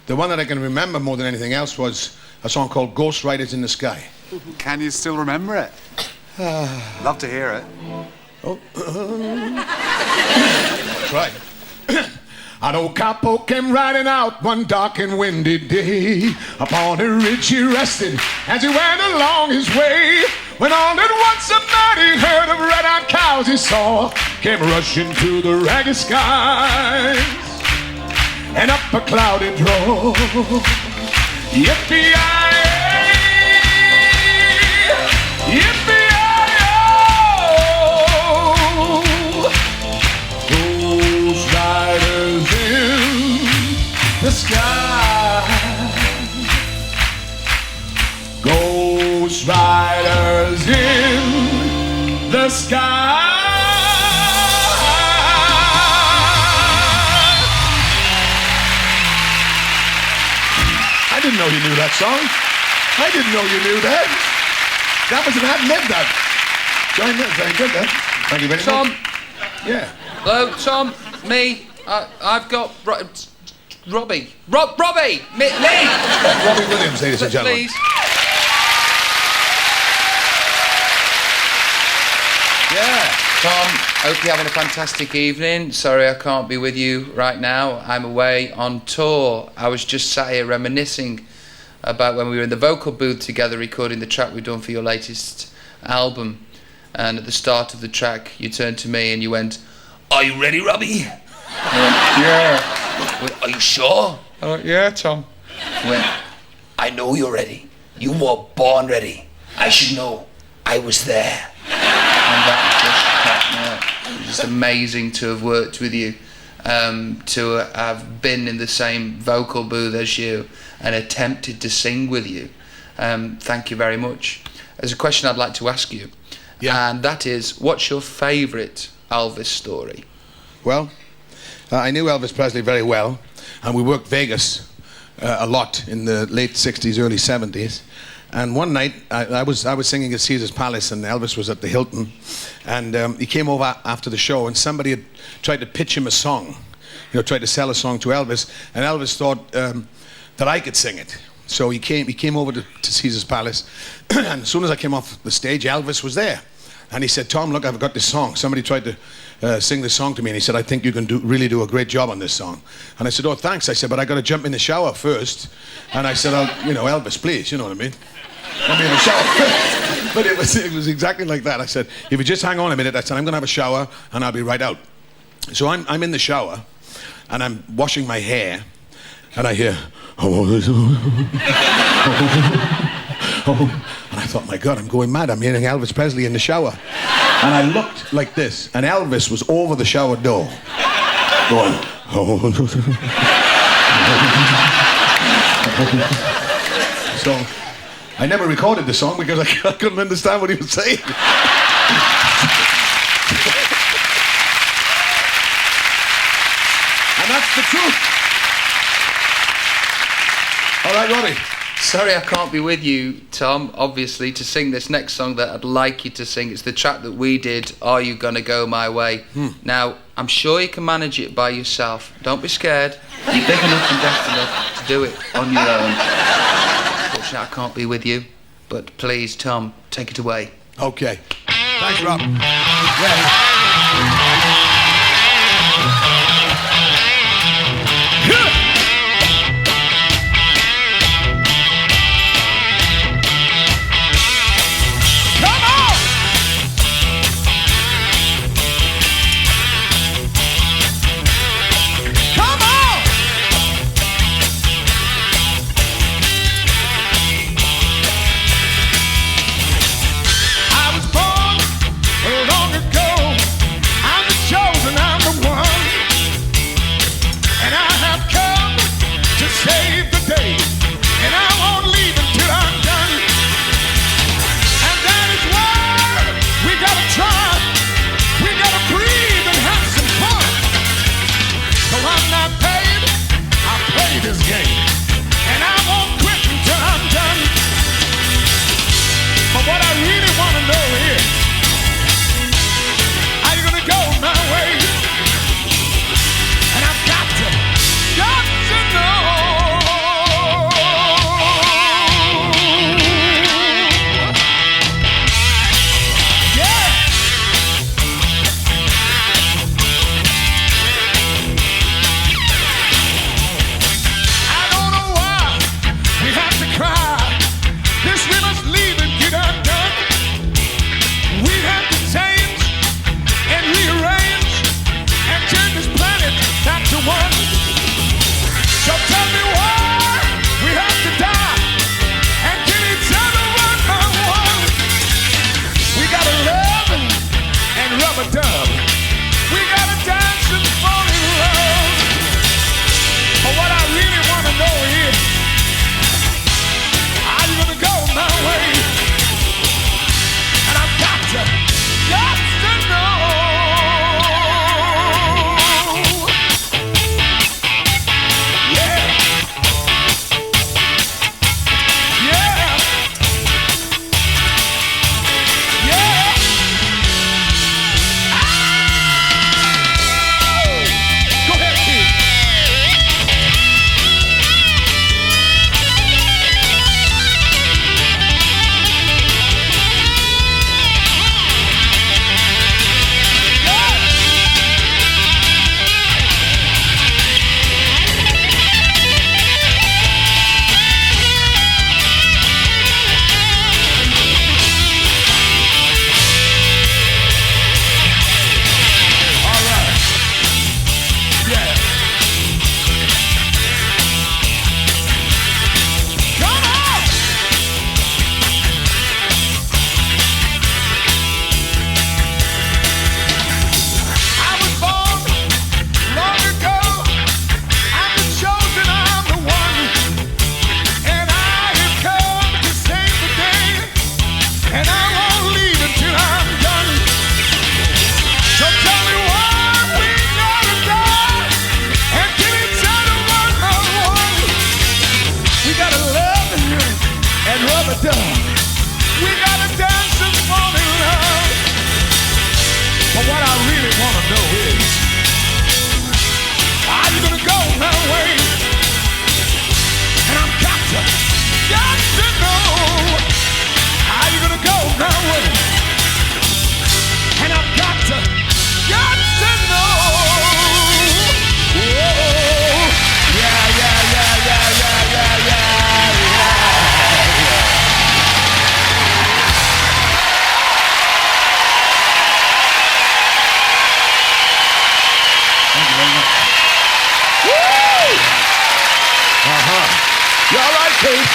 Speaker 8: the one that I can remember more than anything else was a song called Ghost Riders in the Sky.
Speaker 16: Can you still remember it? Love to hear it.
Speaker 8: Oh. Right. An old cowpoke came riding out one dark and windy day. Upon a ridge he rested as he went along his way. When all at once a mighty herd of red-eyed cows he saw came rushing to the ragged skies. And up a cloudy drove. Yippee-yi-yi, yippee-yi-yo. Those riders in the sky. Ghost riders in the sky. I didn't know you knew that song. I didn't know you knew that. That was an ad-lib, that. Join that. Very good, that. Thank you very
Speaker 17: Tom.
Speaker 8: much. Yeah.
Speaker 17: Hello, Tom. Me. I've got Robbie. Robbie. Me.
Speaker 8: Robbie Williams, ladies and gentlemen.
Speaker 17: Please. Yeah. Tom, hope you're having a fantastic evening. Sorry I can't be with you right now. I'm away on tour. I was just sat here reminiscing about when we were in the vocal booth together recording the track we've done for your latest album. And at the start of the track, you turned to me and you went, "Are you ready, Robbie?" I went, "Yeah." I went, "Are you sure?" I went, "Yeah, Tom." I went, "I know you're ready. You were born ready. I should know. I was there." And that just cracked me up. It's just amazing to have worked with you, to have been in the same vocal booth as you and attempted to sing with you. Thank you very much. There's a question I'd like to ask you, and that is, what's your favourite Elvis story?
Speaker 8: Well, I knew Elvis Presley very well, and we worked Vegas a lot in the late 60s, early 70s. And one night, I was singing at Caesar's Palace, and Elvis was at the Hilton, and he came over after the show, and somebody had tried to pitch him a song, tried to sell a song to Elvis, and Elvis thought that I could sing it. So he came over to Caesar's Palace, and as soon as I came off the stage, Elvis was there. And he said, Tom, look, I've got this song. Somebody tried to sing this song to me, and he said, I think you can really do a great job on this song. And I said, oh, thanks. I said, but I got to jump in the shower first. And I said, Elvis, please, you know what I mean? Let me in the shower first. But it was exactly like that. I said, if you just hang on a minute, I said, I'm going to have a shower, and I'll be right out. So I'm in the shower, and I'm washing my hair, and I hear, and I thought, my God, I'm going mad. I'm hearing Elvis Presley in the shower. And I looked like this, and Elvis was over the shower door, going, So I never recorded the song because I couldn't understand what he was saying. And that's the truth. All right, Robbie.
Speaker 17: Sorry I can't be with you, Tom, obviously, to sing this next song that I'd like you to sing. It's the track that we did, Are You Gonna Go My Way? Now, I'm sure you can manage it by yourself. Don't be scared. You're big enough and daft enough to do it on your own. Unfortunately, I can't be with you. But please, Tom, take it away.
Speaker 8: Okay. Thanks, Rob.
Speaker 2: I Kate.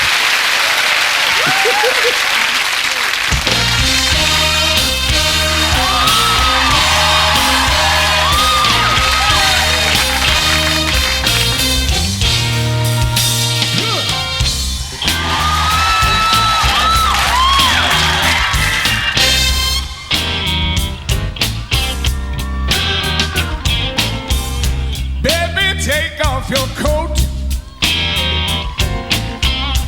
Speaker 2: Baby, take off your coat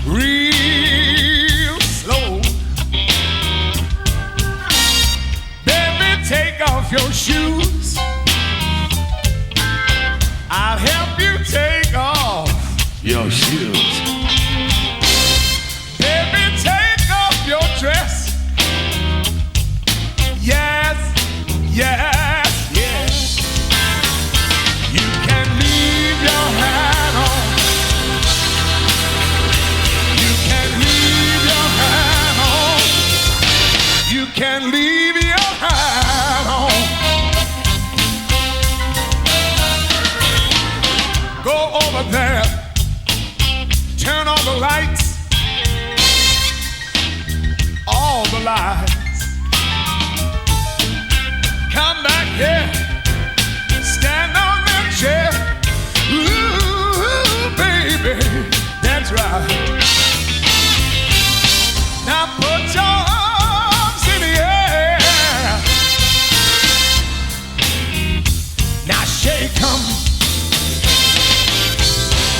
Speaker 2: real slow. Baby, take off your shoes. I'll help you take off your shoes. Baby, take off your dress. Yes, yes, yes. You can leave your hat on. You can leave your hat on. You can leave your hat on. Go over there. Turn on the lights. All the lights. Come back here. Stand on the chair. Ooh, baby, that's right. Now put your arms in the air. Now shake 'em.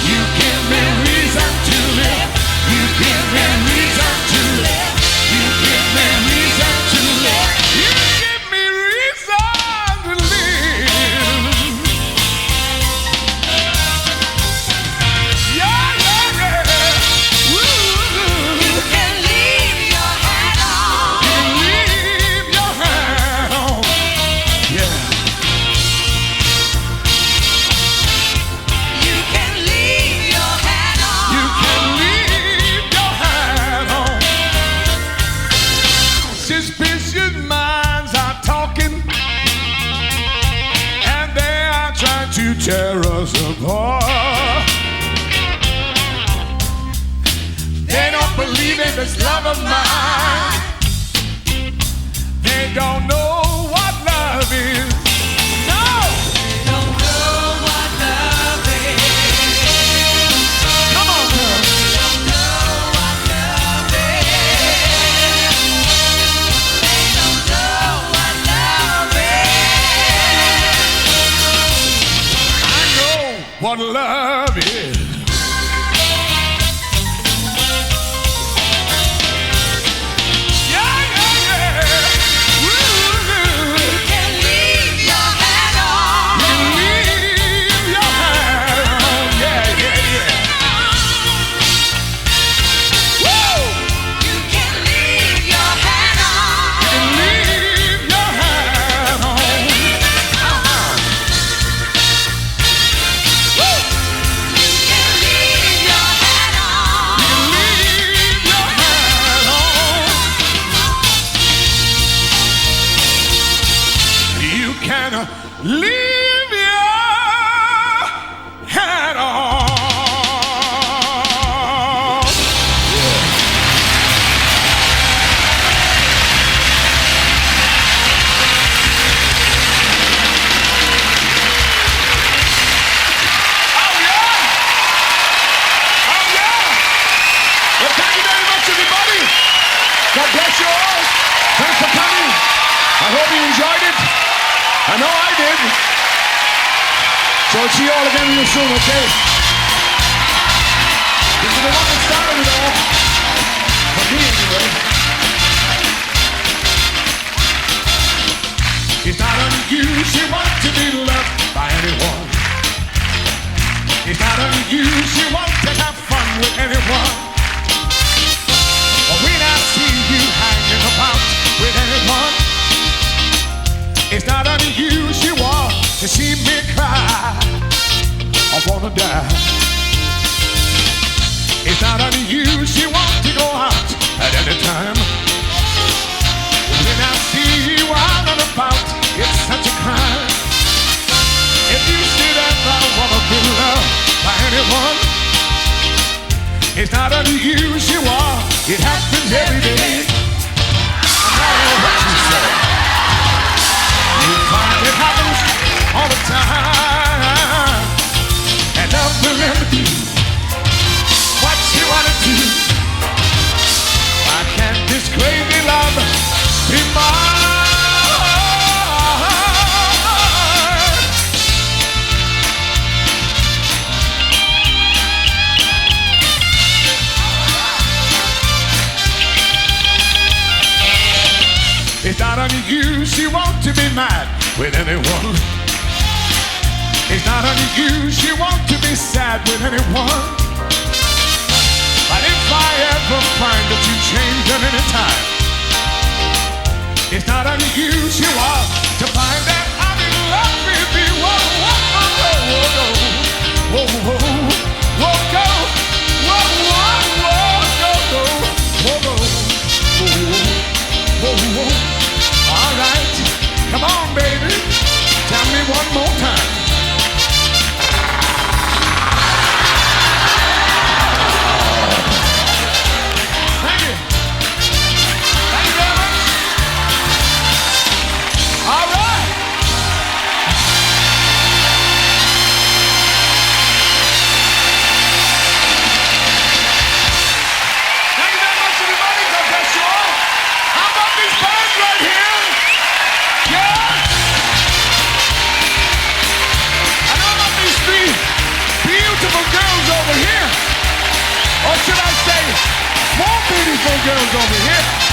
Speaker 2: You give me reason to live. You give me reason to live. You give me reason to live. You give me reason to live. Yeah, yeah, yeah. Ooh. You can leave your hat on. You can leave your hat on. Yeah. You can leave your hat on. You can leave your hat on. Suspicious minds are talking, and they are trying to tear us apart. They don't believe in this love of mine. They don't know what love is. No! They don't know what love is. Come on, girl. They don't know what love is. They don't know what love is. I know what love is. Yeah, yeah, yeah. Ooh. You can leave your hat on. You can leave your hat on. Yeah, yeah, yeah. Woo! You can leave your hat on. You can leave your hat on. Woo! You can leave your hat on. You can leave your hat on. You can leave your hat on. Oh yeah! Oh yeah! Well, thank you very much, everybody. God bless you all. Thanks for coming. I hope you enjoyed it. I know I did. So I'll see you all again real soon, okay? This is the one that started it all. For me, anyway. It's not unusual to be loved by anyone. It's not unusual to have fun with anyone. But when I see you hanging about with anyone, it's not unusual to see me cry. I wanna die. It's not unusual to go out at any time. When I see you out and about, it's such a crime. If you still ever wanna be loved by anyone, It's not unusual. It happens every day. I don't know what you say. You find it happens all the time. And love will never do what you wanna do. Why can't this crazy love be mine? It's not unusual to be mad with anyone. It's not unusual to be sad with anyone. But if I ever find that you changed at any time, it's not unusual to find that I'm in love with you. Whoa, whoa, whoa, whoa, whoa, whoa, whoa, go, whoa, whoa, whoa, go, go, whoa, whoa, whoa, whoa. All right, come on, baby. Tell me one more time. Thank you. Thank you very much. All right. Thank you very much, everybody. God bless you all. How about these birds right here? Yeah. I know about these three beautiful girls over here. Or should I say, more beautiful girls over here.